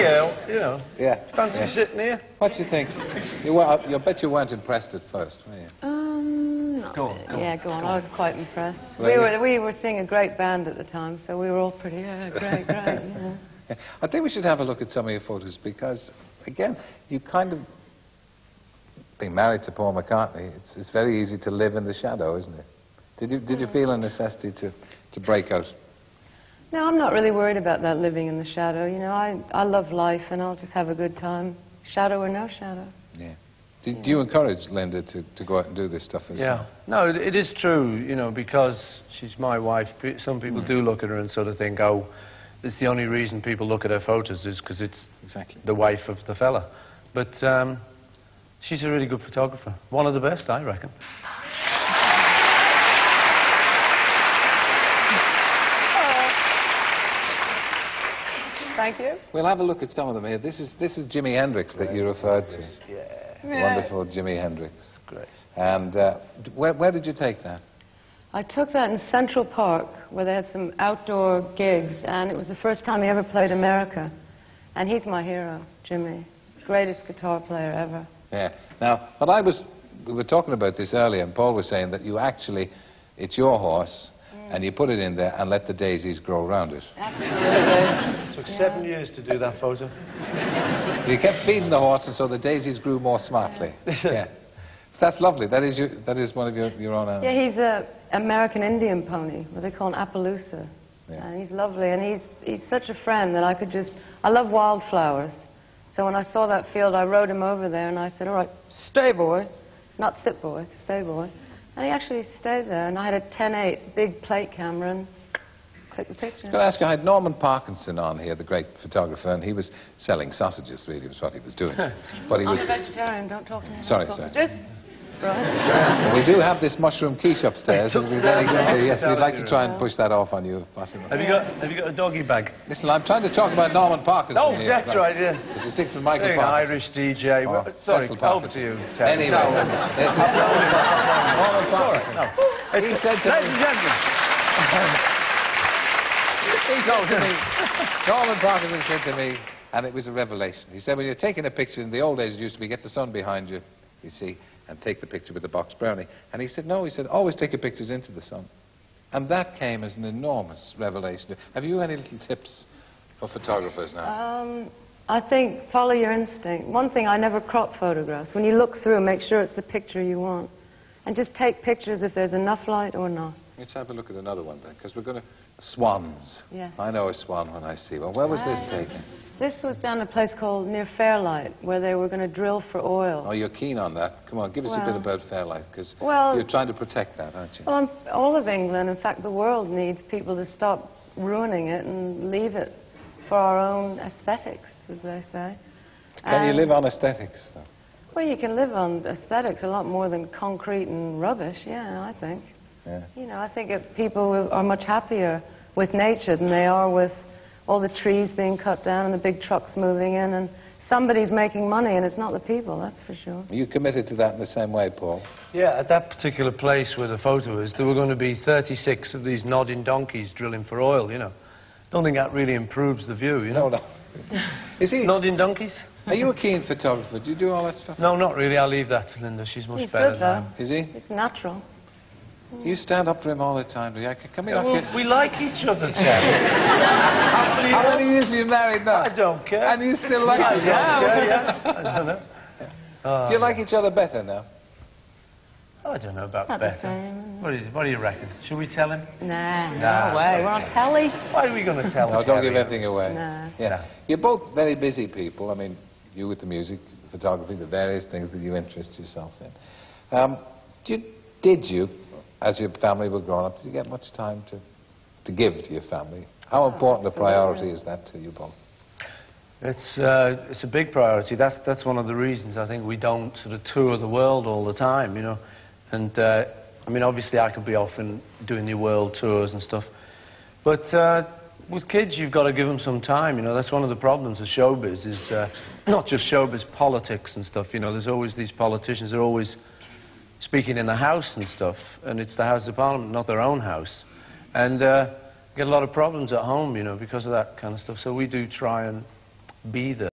Yeah, you know. Yeah. Fancy sitting here? What do you think? I bet you weren't impressed at first, were you? Go on. I was quite impressed. Well, We were seeing a great band at the time, so we were all pretty, great, yeah. Yeah. I think we should have a look at some of your photos because, again, you kind of, being married to Paul McCartney, it's very easy to live in the shadow, isn't it? Did you feel a necessity to break out? No, I'm not really worried about that living in the shadow. You know, I love life and I'll just have a good time, shadow or no shadow. Yeah. Do you encourage Linda to go out and do this stuff herself? Yeah. No, it is true, you know, because she's my wife. Some people do look at her and sort of think, oh, it's the only reason people look at her photos is because it's the wife of the fella. But she's a really good photographer. One of the best, I reckon. Thank you. We'll have a look at some of them here. This is Jimi Hendrix that you referred to. Yeah. Wonderful Jimi Hendrix. Great. And where did you take that? I took that in Central Park, where they had some outdoor gigs, and it was the first time he ever played America. And he's my hero, Jimmy. Greatest guitar player ever. Yeah. Now, we were talking about this earlier, and Paul was saying that you actually, it's your horse, and you put it in there and let the daisies grow around it. Absolutely. It took 7 years to do that photo. You kept feeding the horse, and so the daisies grew more smartly. Yeah. That's lovely. That is one of your own animals. Yeah, he's an American Indian pony, what they call an Appaloosa. Yeah. And he's lovely, and he's such a friend that I love wildflowers. So when I saw that field, I rode him over there, and I said, all right, stay, boy. Not sit, boy, stay, boy. And he actually stayed there, and I had a 10-8 big plate camera, and click the picture. I was going to ask you, I had Norman Parkinson on here, the great photographer, and he was selling sausages, really, was what he was doing. But he was... I'm a vegetarian, don't talk to me about sorry. sausages. Right. Well, we do have this mushroom quiche upstairs. Yes, we'd like to try and push that off on you, if possible. Have you got a doggy bag? Listen, I'm trying to talk about Norman Parkinson. Oh, here, that's right, yeah. It's a sixth from Michael Parkinson. Irish DJ. Oh, sorry, Cecil over Parkinson. to you, Ted. Anyway, Norman Parkinson. He said to me... Ladies and gentlemen. He said to me, Norman Parkinson said to me, and it was a revelation. He said, when you're taking a picture, in the old days it used to be, get the sun behind you, you see, and take the picture with the box brownie. And he said, no, he said, always take your pictures into the sun. And that came as an enormous revelation. Have you any little tips for photographers now? I think follow your instinct. One thing, I never crop photographs. When you look through, make sure it's the picture you want. And just take pictures if there's enough light or not. Let's have a look at another one then, because we're going to... Swans. Yes. I know a swan when I see one. Where was this taken? This was down at a place called near Fairlight, where they were going to drill for oil. Oh, you're keen on that. Come on, give us a bit about Fairlight, because well, you're trying to protect that, aren't you? Well, all of England, in fact, the world needs people to stop ruining it and leave it for our own aesthetics, as they say. Can you live on aesthetics, though? Well, you can live on aesthetics a lot more than concrete and rubbish, yeah, I think. Yeah. You know, I think people are much happier with nature than they are with all the trees being cut down and the big trucks moving in, and somebody's making money, and it's not the people, that's for sure. Are you committed to that in the same way, Paul? Yeah, at that particular place where the photo is, there were going to be 36 of these nodding donkeys drilling for oil, you know. Don't think that really improves the view, you know. No. Is he... Nodding donkeys? Are you a keen photographer? Do you do all that stuff? No, not really. I'll leave that to Linda. She's much better than I am. Is he? It's natural. You stand up for him all the time, do you? Come here. Well, we like each other, Ted. How many years have you married now? I don't care. And you still like each other? Yeah. I don't know. Do you like each other better now? I don't know about Not better. the same. What do you reckon? Should we tell him? Nah, Nah, no way. We're on telly. Why are we going to tell him? No, don't give anything away. Nah. Yeah. You're both very busy people. I mean, you with the music, the photography, the various things that you interest yourself in. Did you, as your family were growing up, did you get much time to give to your family? How important a priority is that to you both? It's a big priority. That's one of the reasons I think we don't sort of tour the world all the time, you know. And I mean, obviously I could be off and doing the world tours and stuff, but with kids you've got to give them some time, you know. That's one of the problems of showbiz, is not just showbiz, politics and stuff, you know. There's always these politicians, they're always speaking in the House and stuff, and it's the House of Parliament, not their own house, and get a lot of problems at home, you know, because of that kind of stuff. So we do try and be there.